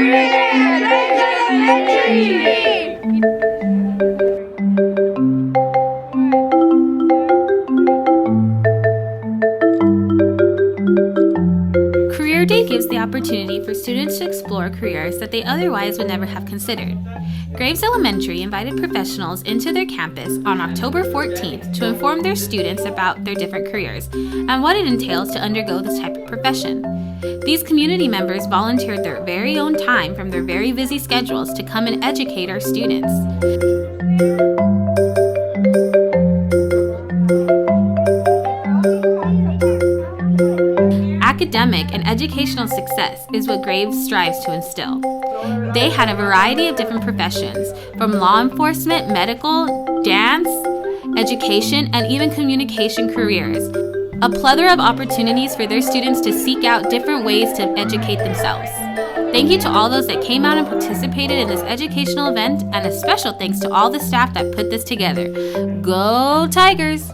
Career Day gives the opportunity for students to explore careers that they otherwise would never have considered. Graves Elementary invited professionals into their campus on October 14th to inform their students about their different careers and what it entails to undergo this type of profession. These community members volunteered their very own time from their very busy schedules to come and educate our students. Academic and educational success is what Graves strives to instill. They had a variety of different professions, from law enforcement, medical, dance, education, and even communication careers. A plethora of opportunities for their students to seek out different ways to educate themselves. Thank you to all those that came out and participated in this educational event, and a special thanks to all the staff that put this together. Go Tigers!